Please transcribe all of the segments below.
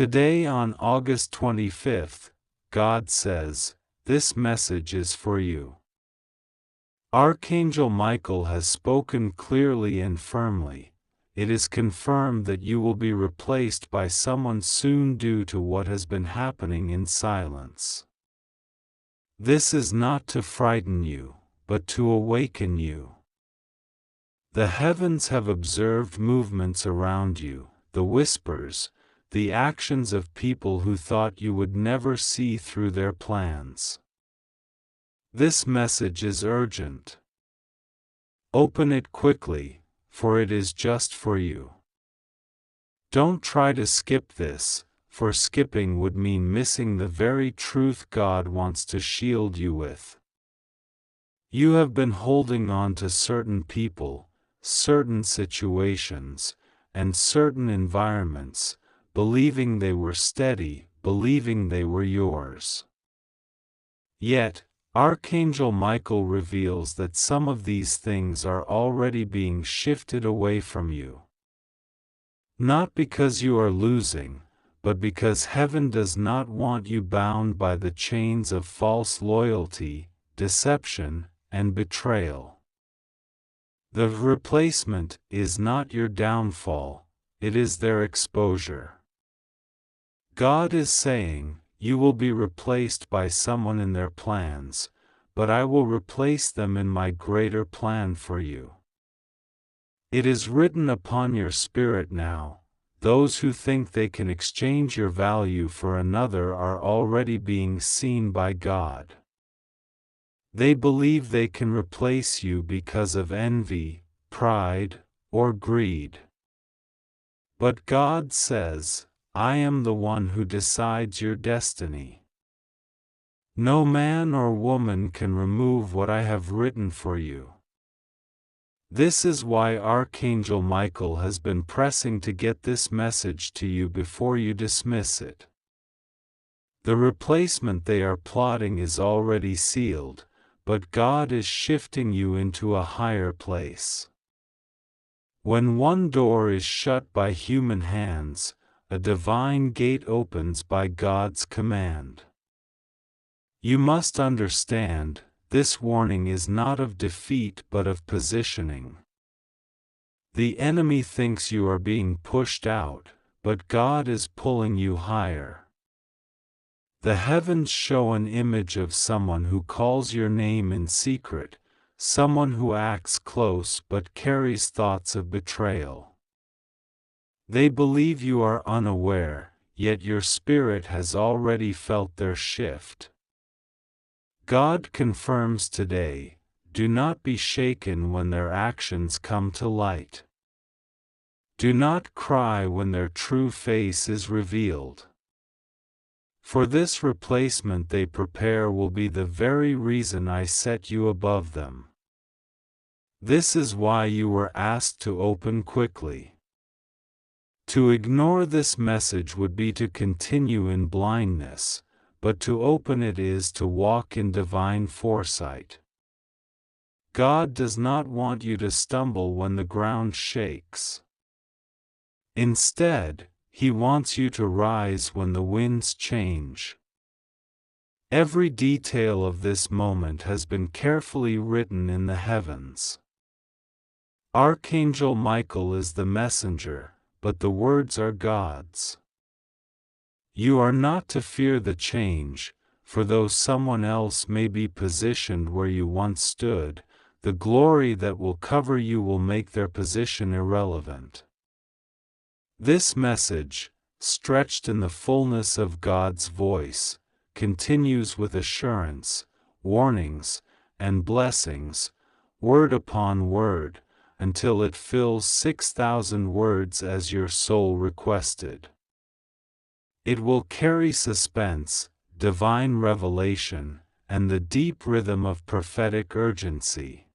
Today on August 25th, God says, this message is for you. Archangel Michael has spoken clearly and firmly. It is confirmed that you will be replaced by someone soon due to what has been happening in silence. This is not to frighten you, but to awaken you. The heavens have observed movements around you, the whispers, the actions of people who thought you would never see through their plans. This message is urgent. Open it quickly, for it is just for you. Don't try to skip this, for skipping would mean missing the very truth God wants to shield you with. You have been holding on to certain people, certain situations, and certain environments, believing they were steady, believing they were yours. Yet, Archangel Michael reveals that some of these things are already being shifted away from you. Not because you are losing, but because heaven does not want you bound by the chains of false loyalty, deception, and betrayal. The replacement is not your downfall, it is their exposure. God is saying, you will be replaced by someone in their plans, but I will replace them in my greater plan for you. It is written upon your spirit now, those who think they can exchange your value for another are already being seen by God. They believe they can replace you because of envy, pride, or greed. But God says, I am the one who decides your destiny. No man or woman can remove what I have written for you. This is why Archangel Michael has been pressing to get this message to you before you dismiss it. The replacement they are plotting is already sealed, but God is shifting you into a higher place. When one door is shut by human hands, a divine gate opens by God's command. You must understand, this warning is not of defeat but of positioning. The enemy thinks you are being pushed out, but God is pulling you higher. The heavens show an image of someone who calls your name in secret, someone who acts close but carries thoughts of betrayal. They believe you are unaware, yet your spirit has already felt their shift. God confirms today, do not be shaken when their actions come to light. Do not cry when their true face is revealed. For this replacement they prepare will be the very reason I set you above them. This is why you were asked to open quickly. To ignore this message would be to continue in blindness, but to open it is to walk in divine foresight. God does not want you to stumble when the ground shakes. Instead, He wants you to rise when the winds change. Every detail of this moment has been carefully written in the heavens. Archangel Michael is the messenger, but the words are God's. You are not to fear the change, for though someone else may be positioned where you once stood, the glory that will cover you will make their position irrelevant. This message, stretched in the fullness of God's voice, continues with assurance, warnings, and blessings, word upon word, until it fills 6,000 words as your soul requested. It will carry suspense, divine revelation, and the deep rhythm of prophetic urgency.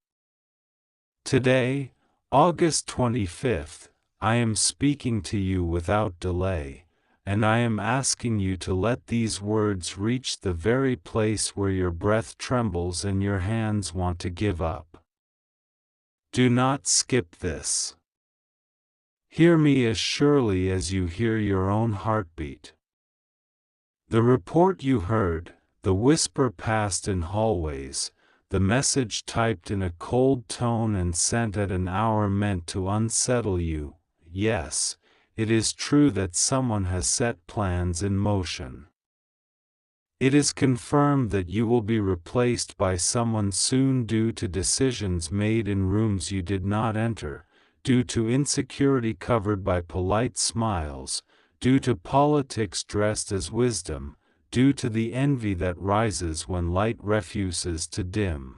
Today, August 25th, I am speaking to you without delay, and I am asking you to let these words reach the very place where your breath trembles and your hands want to give up. Do not skip this. Hear me as surely as you hear your own heartbeat. The report you heard, the whisper passed in hallways, the message typed in a cold tone and sent at an hour meant to unsettle you. Yes, it is true that someone has set plans in motion. It is confirmed that you will be replaced by someone soon due to decisions made in rooms you did not enter, due to insecurity covered by polite smiles, due to politics dressed as wisdom, due to the envy that rises when light refuses to dim.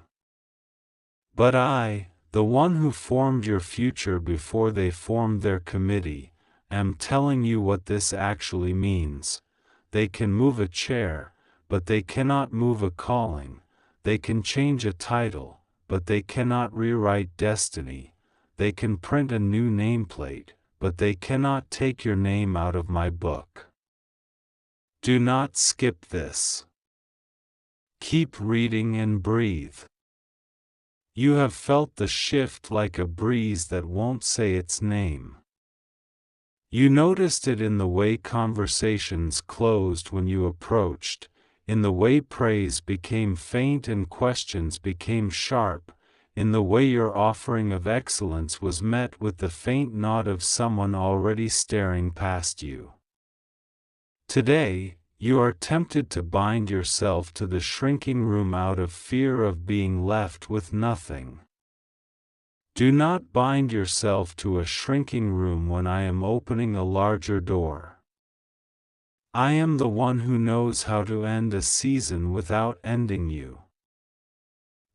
But I, the one who formed your future before they formed their committee, am telling you what this actually means. They can move a chair, but they cannot move a calling. They can change a title, but they cannot rewrite destiny. They can print a new nameplate, but they cannot take your name out of my book. Do not skip this. Keep reading and breathe. You have felt the shift like a breeze that won't say its name. You noticed it in the way conversations closed when you approached, in the way praise became faint and questions became sharp, in the way your offering of excellence was met with the faint nod of someone already staring past you. Today, you are tempted to bind yourself to the shrinking room out of fear of being left with nothing. Do not bind yourself to a shrinking room when I am opening a larger door. I am the one who knows how to end a season without ending you.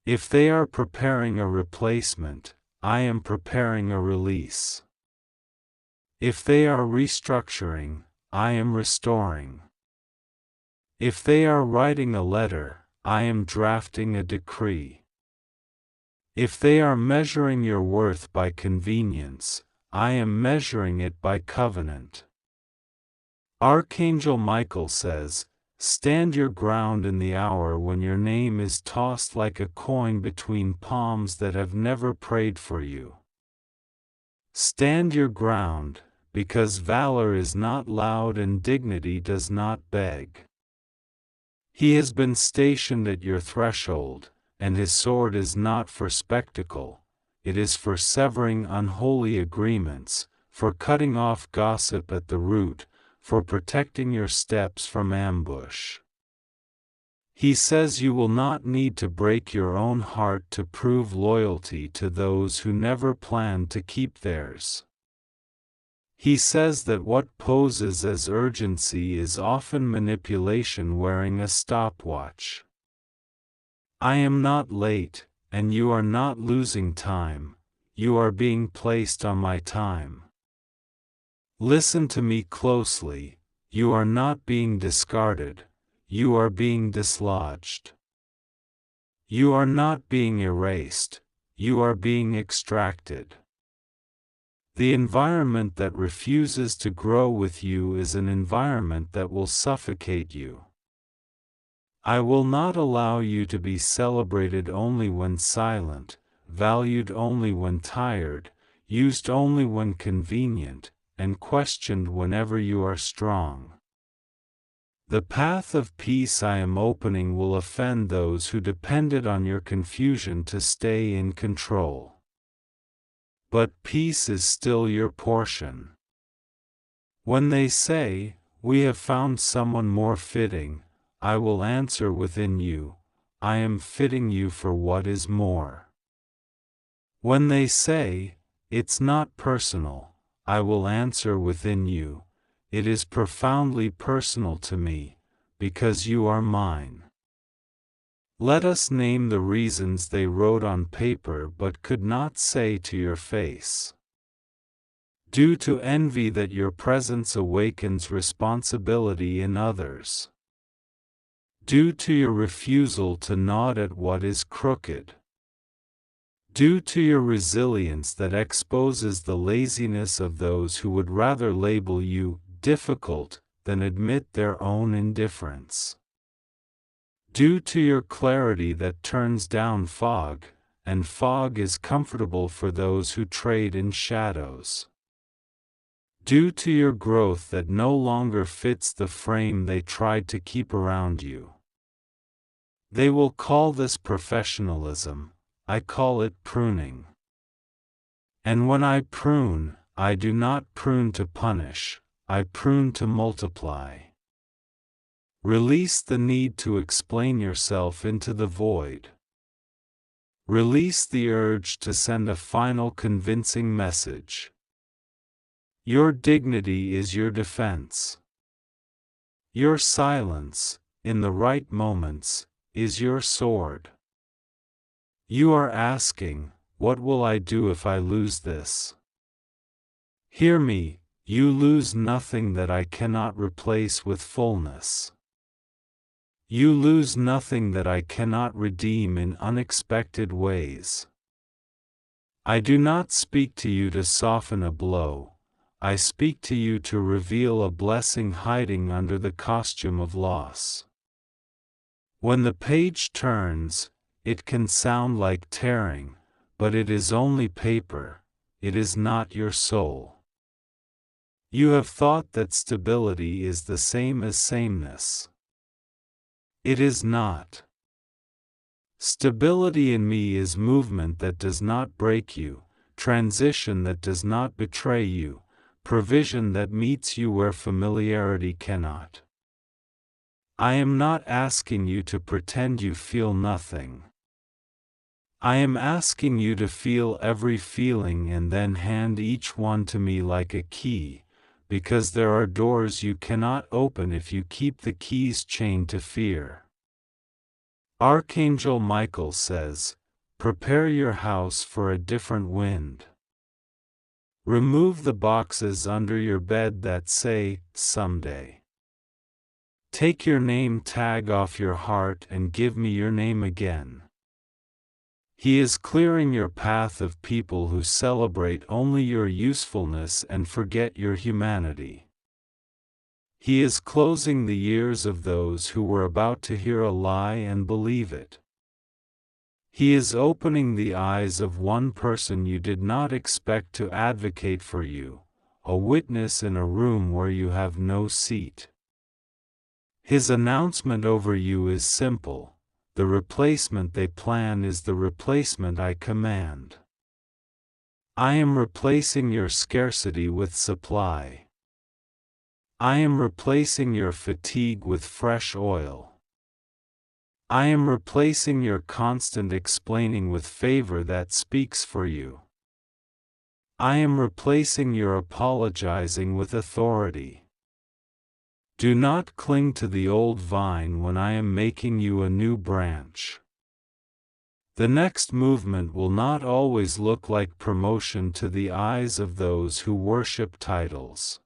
If they are preparing a replacement, I am preparing a release. If they are restructuring, I am restoring. If they are writing a letter, I am drafting a decree. If they are measuring your worth by convenience, I am measuring it by covenant. Archangel Michael says, "Stand your ground in the hour when your name is tossed like a coin between palms that have never prayed for you." Stand your ground, because valor is not loud and dignity does not beg. He has been stationed at your threshold, and his sword is not for spectacle, it is for severing unholy agreements, for cutting off gossip at the root, for protecting your steps from ambush. He says you will not need to break your own heart to prove loyalty to those who never planned to keep theirs. He says that what poses as urgency is often manipulation wearing a stopwatch. I am not late, and you are not losing time, you are being placed on my time. Listen to me closely, you are not being discarded, you are being dislodged. You are not being erased, you are being extracted. The environment that refuses to grow with you is an environment that will suffocate you. I will not allow you to be celebrated only when silent, valued only when tired, used only when convenient, and questioned whenever you are strong. The path of peace I am opening will offend those who depended on your confusion to stay in control. But peace is still your portion. When they say, "We have found someone more fitting," I will answer within you, I am fitting you for what is more. When they say, "It's not personal," I will answer within you, it is profoundly personal to me, because you are mine. Let us name the reasons they wrote on paper but could not say to your face. Due to envy that your presence awakens responsibility in others. Due to your refusal to nod at what is crooked. Due to your resilience that exposes the laziness of those who would rather label you difficult than admit their own indifference. Due to your clarity that turns down fog, and fog is comfortable for those who trade in shadows. due to your growth that no longer fits the frame they tried to keep around you. They will call this professionalism, I call it pruning. And when I prune, I do not prune to punish, I prune to multiply. Release the need to explain yourself into the void. Release the urge to send a final convincing message. Your dignity is your defense. Your silence, in the right moments, is your sword. You are asking, what will I do if I lose this? Hear me, you lose nothing that I cannot replace with fullness. You lose nothing that I cannot redeem in unexpected ways. I do not speak to you to soften a blow, I speak to you to reveal a blessing hiding under the costume of loss. When the page turns, it can sound like tearing, but it is only paper, it is not your soul. You have thought that stability is the same as sameness. It is not. Stability in me is movement that does not break you, transition that does not betray you, provision that meets you where familiarity cannot. I am not asking you to pretend you feel nothing. I am asking you to feel every feeling and then hand each one to me like a key, because there are doors you cannot open if you keep the keys chained to fear. Archangel Michael says, prepare your house for a different wind. Remove the boxes under your bed that say, someday. Take your name tag off your heart and give me your name again. He is clearing your path of people who celebrate only your usefulness and forget your humanity. He is closing the ears of those who were about to hear a lie and believe it. He is opening the eyes of one person you did not expect to advocate for you, a witness in a room where you have no seat. His announcement over you is simple. The replacement they plan is the replacement I command. I am replacing your scarcity with supply. I am replacing your fatigue with fresh oil. I am replacing your constant explaining with favor that speaks for you. I am replacing your apologizing with authority. Do not cling to the old vine when I am making you a new branch. The next movement will not always look like promotion to the eyes of those who worship titles.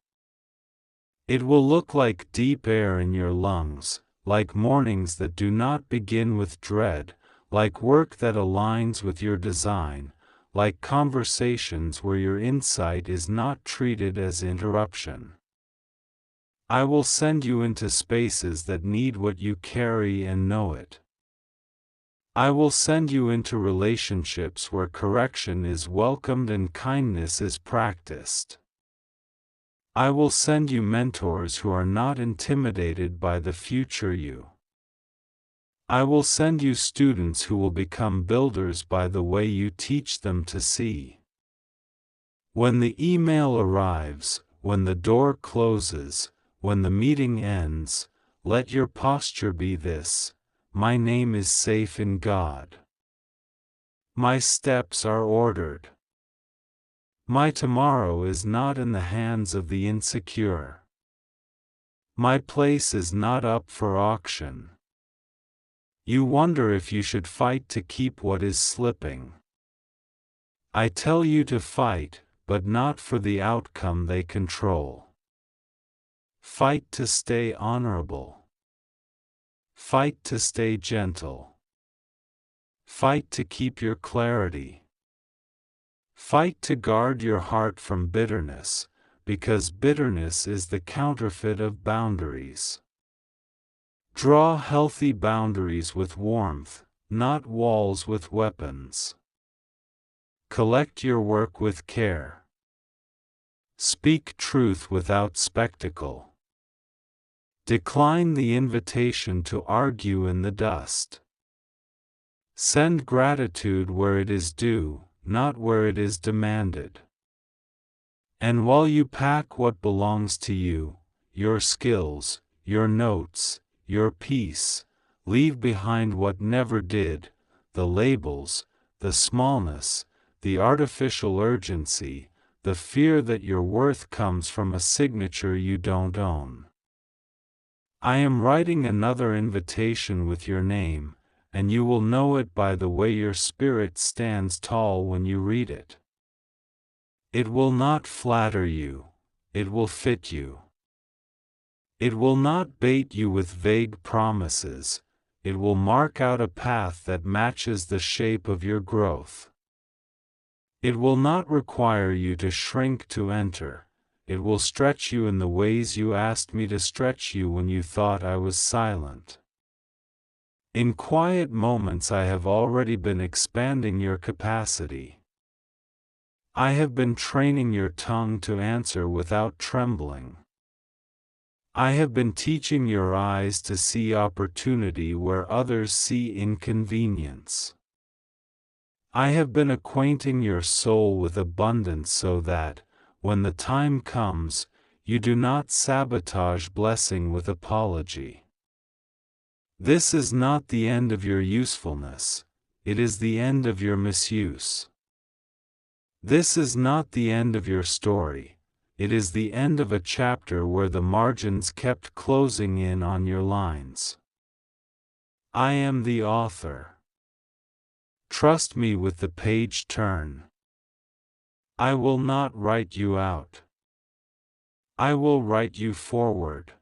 It will look like deep air in your lungs, like mornings that do not begin with dread, like work that aligns with your design, like conversations where your insight is not treated as interruption. I will send you into spaces that need what you carry and know it. I will send you into relationships where correction is welcomed and kindness is practiced. I will send you mentors who are not intimidated by the future you. I will send you students who will become builders by the way you teach them to see. When the email arrives, when the door closes, when the meeting ends, let your posture be this: my name is safe in God. My steps are ordered. My tomorrow is not in the hands of the insecure. My place is not up for auction. You wonder if you should fight to keep what is slipping. I tell you to fight, but not for the outcome they control. Fight to stay honorable. Fight to stay gentle. Fight to keep your clarity. Fight to guard your heart from bitterness, because bitterness is the counterfeit of boundaries. Draw healthy boundaries with warmth, not walls with weapons. Collect your work with care. Speak truth without spectacle. Decline the invitation to argue in the dust. Send gratitude where it is due, not where it is demanded. And while you pack what belongs to you, your skills, your notes, your peace, leave behind what never did, the labels, the smallness, the artificial urgency, the fear that your worth comes from a signature you don't own. I am writing another invitation with your name, and you will know it by the way your spirit stands tall when you read it. It will not flatter you, it will fit you. It will not bait you with vague promises, it will mark out a path that matches the shape of your growth. It will not require you to shrink to enter, it will stretch you in the ways you asked me to stretch you when you thought I was silent. In quiet moments I have already been expanding your capacity. I have been training your tongue to answer without trembling. I have been teaching your eyes to see opportunity where others see inconvenience. I have been acquainting your soul with abundance so that, when the time comes, you do not sabotage blessing with apology. This is not the end of your usefulness, it is the end of your misuse. This is not the end of your story, it is the end of a chapter where the margins kept closing in on your lines. I am the author. Trust me with the page turn. I will not write you out. I will write you forward.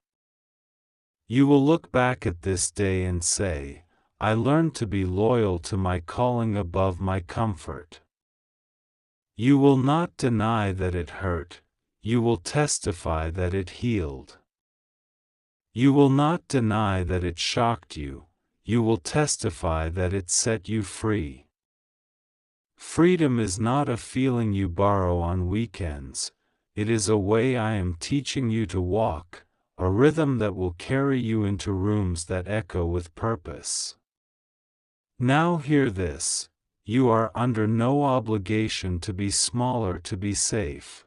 You will look back at this day and say, I learned to be loyal to my calling above my comfort. You will not deny that it hurt, you will testify that it healed. You will not deny that it shocked you, you will testify that it set you free. Freedom is not a feeling you borrow on weekends, it is a way I am teaching you to walk, a rhythm that will carry you into rooms that echo with purpose. Now hear this, you are under no obligation to be smaller to be safe.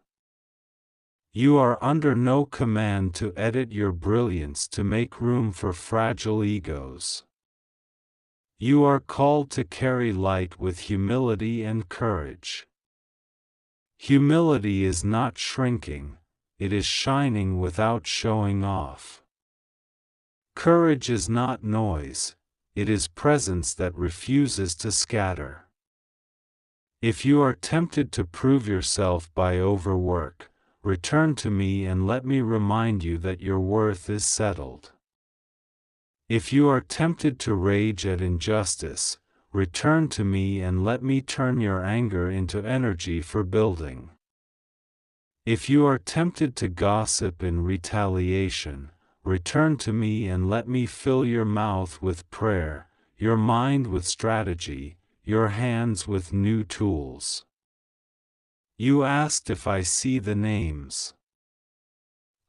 You are under no command to edit your brilliance to make room for fragile egos. You are called to carry light with humility and courage. Humility is not shrinking, it is shining without showing off. Courage is not noise, it is presence that refuses to scatter. If you are tempted to prove yourself by overwork, return to me and let me remind you that your worth is settled. If you are tempted to rage at injustice, return to me and let me turn your anger into energy for building. If you are tempted to gossip in retaliation, return to me and let me fill your mouth with prayer, your mind with strategy, your hands with new tools. You asked if I see the names.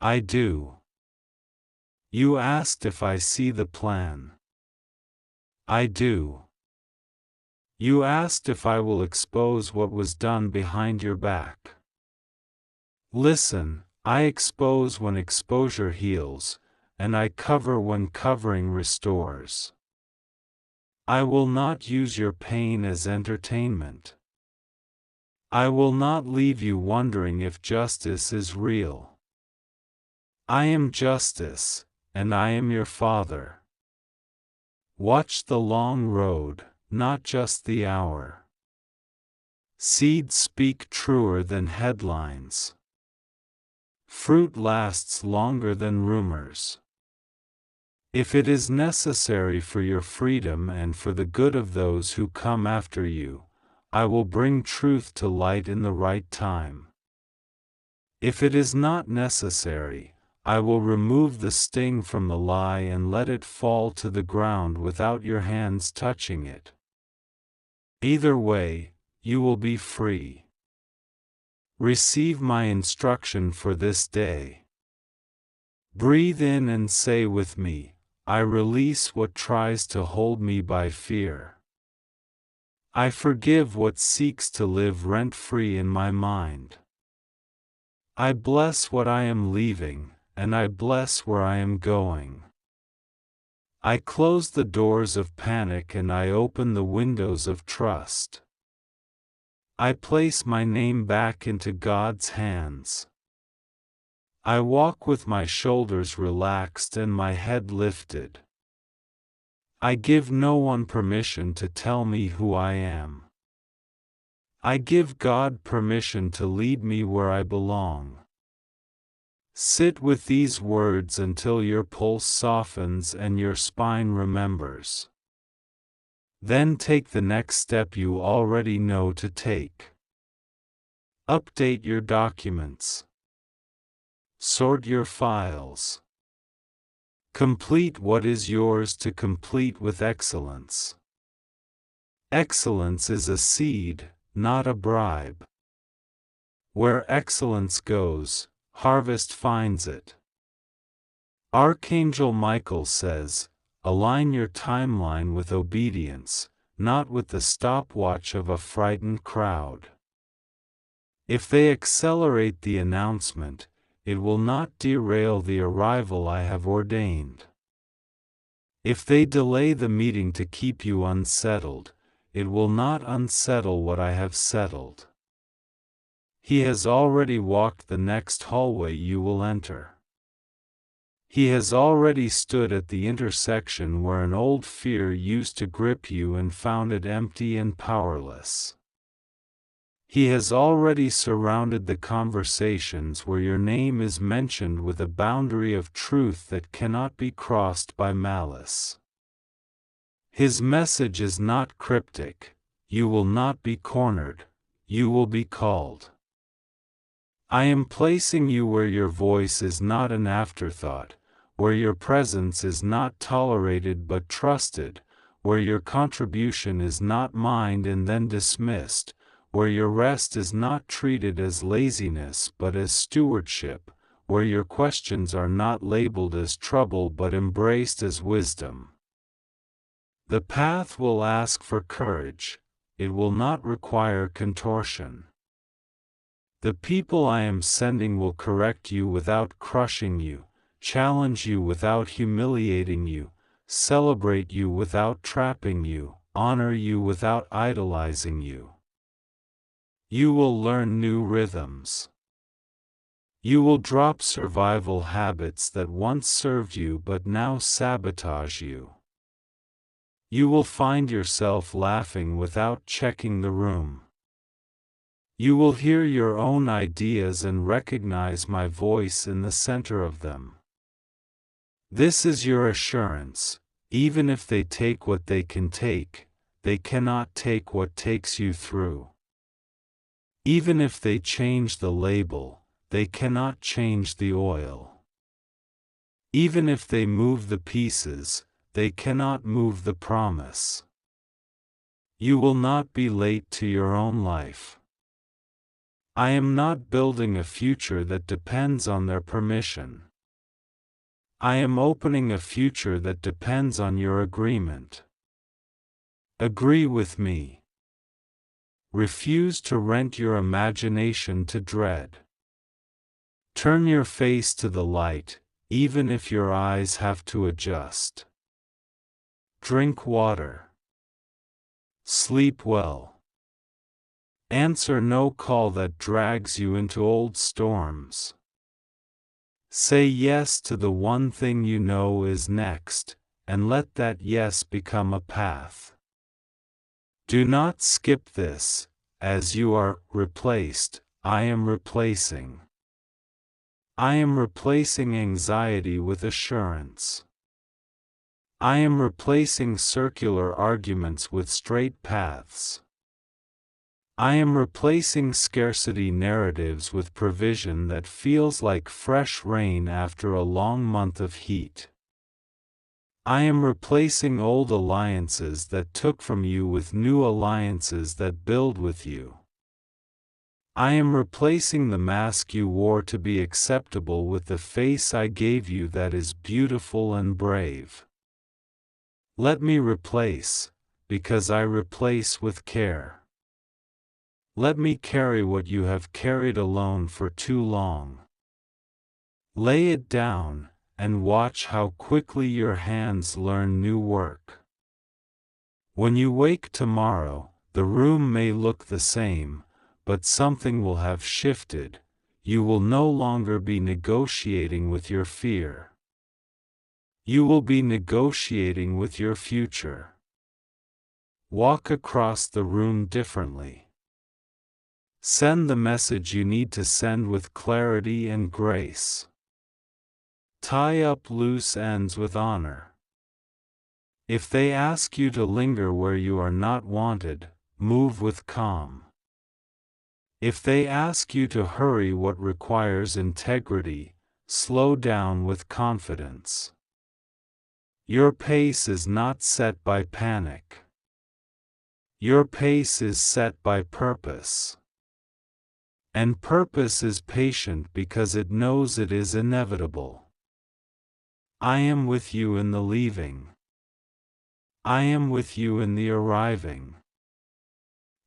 I do. You asked if I see the plan. I do. You asked if I will expose what was done behind your back. Listen, I expose when exposure heals, and I cover when covering restores. I will not use your pain as entertainment. I will not leave you wondering if justice is real. I am justice, and I am your Father. Watch the long road, not just the hour. Seeds speak truer than headlines. Fruit lasts longer than rumors. If it is necessary for your freedom and for the good of those who come after you, I will bring truth to light in the right time. If it is not necessary, I will remove the sting from the lie and let it fall to the ground without your hands touching it. Either way, you will be free. Receive my instruction for this day. Breathe in and say with me, I release what tries to hold me by fear. I forgive what seeks to live rent-free in my mind. I bless what I am leaving, and I bless where I am going. I close the doors of panic and I open the windows of trust. I place my name back into God's hands. I walk with my shoulders relaxed and my head lifted. I give no one permission to tell me who I am. I give God permission to lead me where I belong. Sit with these words until your pulse softens and your spine remembers. Then take the next step you already know to take. Update your documents. Sort your files. Complete what is yours to complete with excellence. Excellence is a seed, not a bribe. Where excellence goes, harvest finds it. Archangel Michael says, align your timeline with obedience, not with the stopwatch of a frightened crowd. If they accelerate the announcement, it will not derail the arrival I have ordained. If they delay the meeting to keep you unsettled, it will not unsettle what I have settled. He has already walked the next hallway you will enter. He has already stood at the intersection where an old fear used to grip you and found it empty and powerless. He has already surrounded the conversations where your name is mentioned with a boundary of truth that cannot be crossed by malice. His message is not cryptic, you will not be cornered, you will be called. I am placing you where your voice is not an afterthought, where your presence is not tolerated but trusted, where your contribution is not mined and then dismissed, where your rest is not treated as laziness but as stewardship, where your questions are not labeled as trouble but embraced as wisdom. The path will ask for courage, it will not require contortion. The people I am sending will correct you without crushing you, challenge you without humiliating you, celebrate you without trapping you, honor you without idolizing you. You will learn new rhythms. You will drop survival habits that once served you but now sabotage you. You will find yourself laughing without checking the room. You will hear your own ideas and recognize my voice in the center of them. This is your assurance, even if they take what they can take, they cannot take what takes you through. Even if they change the label, they cannot change the oil. Even if they move the pieces, they cannot move the promise. You will not be late to your own life. I am not building a future that depends on their permission. I am opening a future that depends on your agreement. Agree with me. Refuse to rent your imagination to dread. Turn your face to the light, even if your eyes have to adjust. Drink water. Sleep well. Answer no call that drags you into old storms. Say yes to the one thing you know is next, and let that yes become a path. Do not skip this, as you are replaced, I am replacing. I am replacing anxiety with assurance. I am replacing circular arguments with straight paths. I am replacing scarcity narratives with provision that feels like fresh rain after a long month of heat. I am replacing old alliances that took from you with new alliances that build with you. I am replacing the mask you wore to be acceptable with the face I gave you that is beautiful and brave. Let me replace, because I replace with care. Let me carry what you have carried alone for too long. Lay it down, and watch how quickly your hands learn new work. When you wake tomorrow, the room may look the same, but something will have shifted. You will no longer be negotiating with your fear. You will be negotiating with your future. Walk across the room differently. Send the message you need to send with clarity and grace. Tie up loose ends with honor. If they ask you to linger where you are not wanted, move with calm. If they ask you to hurry what requires integrity, slow down with confidence. Your pace is not set by panic. Your pace is set by purpose. And purpose is patient because it knows it is inevitable. I am with you in the leaving. I am with you in the arriving.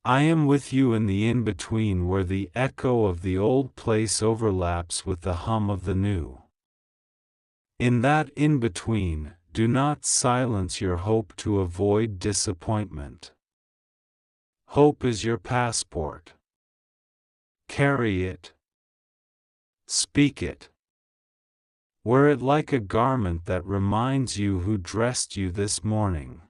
I am with you in the in-between where the echo of the old place overlaps with the hum of the new. In that in-between, do not silence your hope to avoid disappointment. Hope is your passport. Carry it. Speak it. Wear it like a garment that reminds you who dressed you this morning.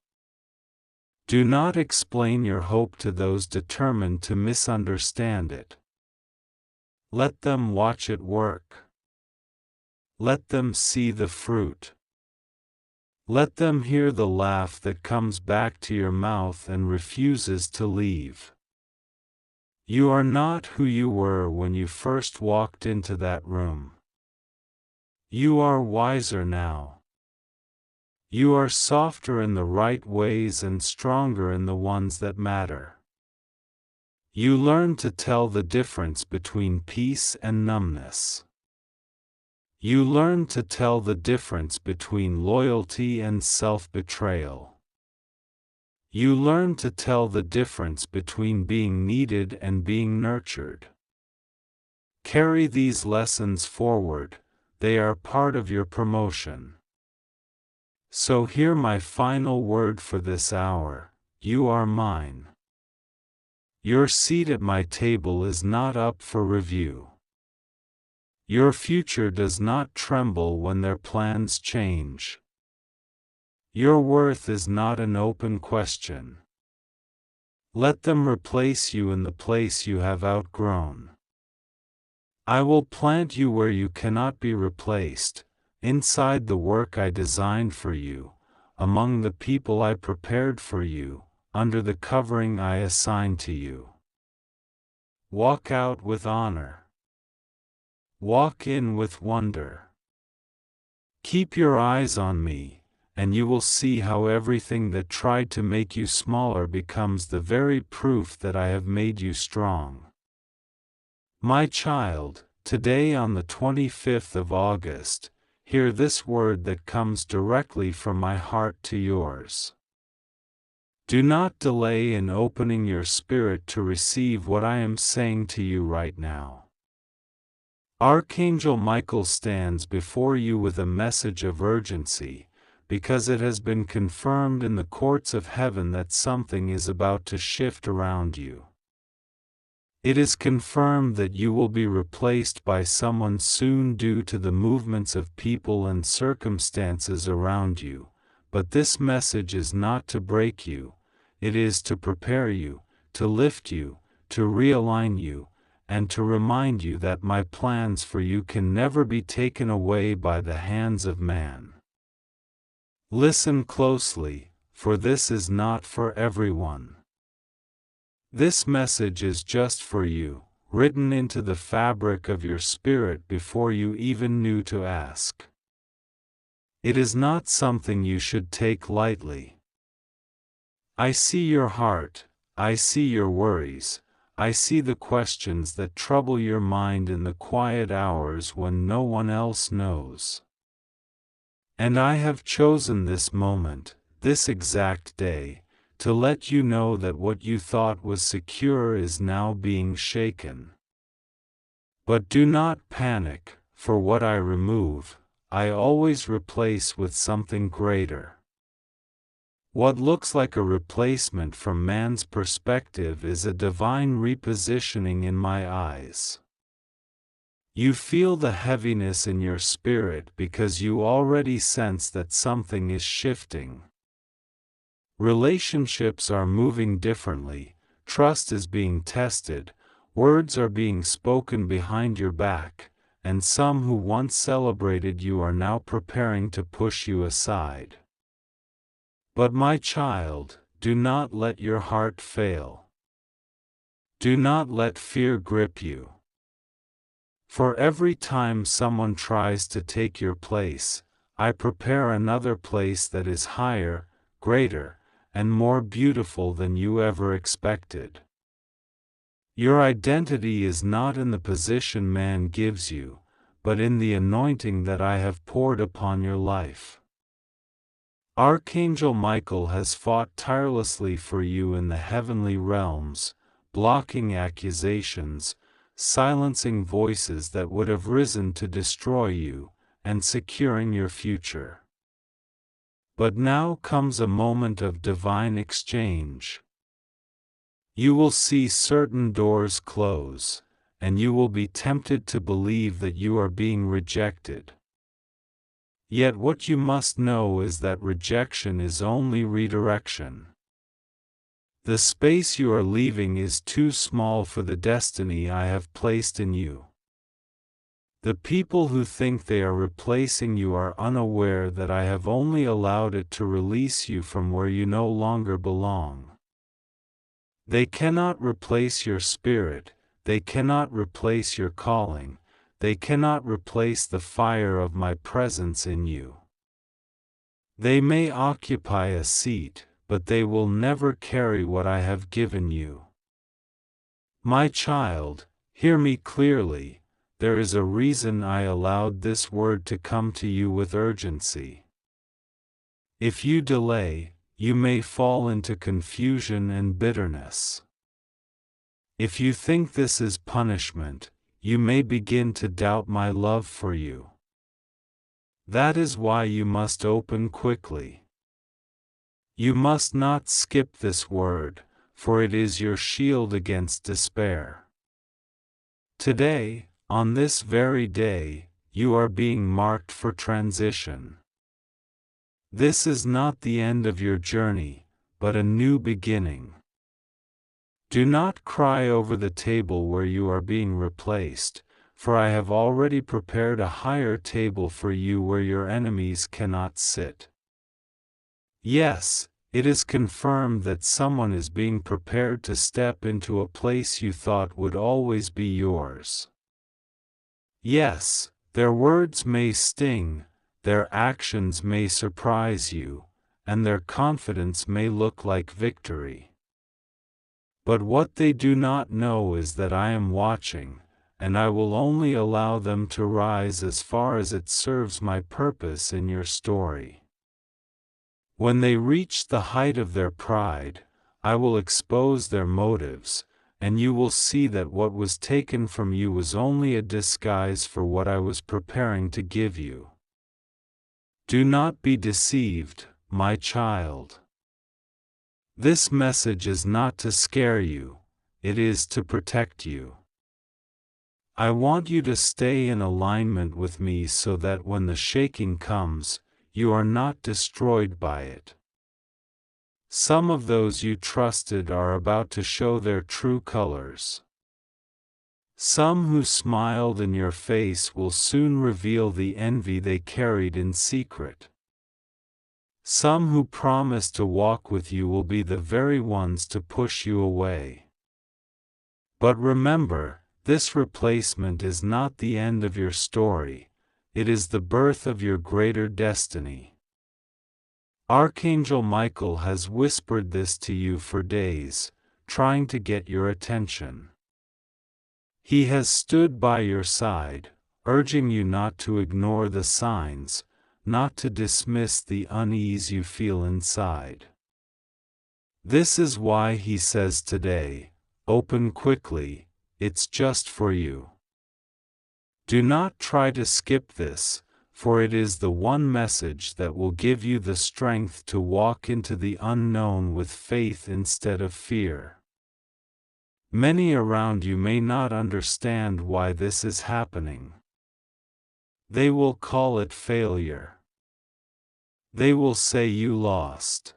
Do not explain your hope to those determined to misunderstand it. Let them watch it work. Let them see the fruit. Let them hear the laugh that comes back to your mouth and refuses to leave. You are not who you were when you first walked into that room. You are wiser now. You are softer in the right ways and stronger in the ones that matter. You learn to tell the difference between peace and numbness. You learn to tell the difference between loyalty and self-betrayal. You learn to tell the difference between being needed and being nurtured. Carry these lessons forward, they are part of your promotion. So hear my final word for this hour: you are mine. Your seat at my table is not up for review. Your future does not tremble when their plans change. Your worth is not an open question. Let them replace you in the place you have outgrown. I will plant you where you cannot be replaced, inside the work I designed for you, among the people I prepared for you, under the covering I assigned to you. Walk out with honor. Walk in with wonder. Keep your eyes on me, and you will see how everything that tried to make you smaller becomes the very proof that I have made you strong. My child, today on the 25th of August, hear this word that comes directly from my heart to yours. Do not delay in opening your spirit to receive what I am saying to you right now. Archangel Michael stands before you with a message of urgency, because it has been confirmed in the courts of heaven that something is about to shift around you. It is confirmed that you will be replaced by someone soon due to the movements of people and circumstances around you, but this message is not to break you, it is to prepare you, to lift you, to realign you, and to remind you that my plans for you can never be taken away by the hands of man. Listen closely, for this is not for everyone. This message is just for you, written into the fabric of your spirit before you even knew to ask. It is not something you should take lightly. I see your heart, I see your worries, I see the questions that trouble your mind in the quiet hours when no one else knows. And I have chosen this moment, this exact day, to let you know that what you thought was secure is now being shaken. But do not panic, for what I remove, I always replace with something greater. What looks like a replacement from man's perspective is a divine repositioning in my eyes. You feel the heaviness in your spirit because you already sense that something is shifting. Relationships are moving differently, trust is being tested, words are being spoken behind your back, and some who once celebrated you are now preparing to push you aside. But my child, do not let your heart fail. Do not let fear grip you. For every time someone tries to take your place, I prepare another place that is higher, greater, and more beautiful than you ever expected. Your identity is not in the position man gives you, but in the anointing that I have poured upon your life. Archangel Michael has fought tirelessly for you in the heavenly realms, blocking accusations, silencing voices that would have risen to destroy you, and securing your future. But now comes a moment of divine exchange. You will see certain doors close, and you will be tempted to believe that you are being rejected. Yet what you must know is that rejection is only redirection. The space you are leaving is too small for the destiny I have placed in you. The people who think they are replacing you are unaware that I have only allowed it to release you from where you no longer belong. They cannot replace your spirit, they cannot replace your calling, they cannot replace the fire of my presence in you. They may occupy a seat, but they will never carry what I have given you. My child, hear me clearly, there is a reason I allowed this word to come to you with urgency. If you delay, you may fall into confusion and bitterness. If you think this is punishment, you may begin to doubt my love for you. That is why you must open quickly. You must not skip this word, for it is your shield against despair. Today, on this very day, you are being marked for transition. This is not the end of your journey, but a new beginning. Do not cry over the table where you are being replaced, for I have already prepared a higher table for you where your enemies cannot sit. Yes, it is confirmed that someone is being prepared to step into a place you thought would always be yours. Yes, their words may sting, their actions may surprise you, and their confidence may look like victory. But what they do not know is that I am watching, and I will only allow them to rise as far as it serves my purpose in your story. When they reach the height of their pride, I will expose their motives, and you will see that what was taken from you was only a disguise for what I was preparing to give you. Do not be deceived, my child. This message is not to scare you, it is to protect you. I want you to stay in alignment with me so that when the shaking comes, you are not destroyed by it. Some of those you trusted are about to show their true colors. Some who smiled in your face will soon reveal the envy they carried in secret. Some who promised to walk with you will be the very ones to push you away. But remember, this replacement is not the end of your story, it is the birth of your greater destiny. Archangel Michael has whispered this to you for days, trying to get your attention. He has stood by your side, urging you not to ignore the signs, not to dismiss the unease you feel inside. This is why he says today, open quickly, it's just for you. Do not try to skip this, for it is the one message that will give you the strength to walk into the unknown with faith instead of fear. Many around you may not understand why this is happening. They will call it failure. They will say you lost.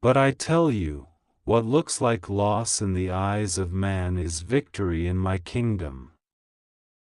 But I tell you, what looks like loss in the eyes of man is victory in my kingdom.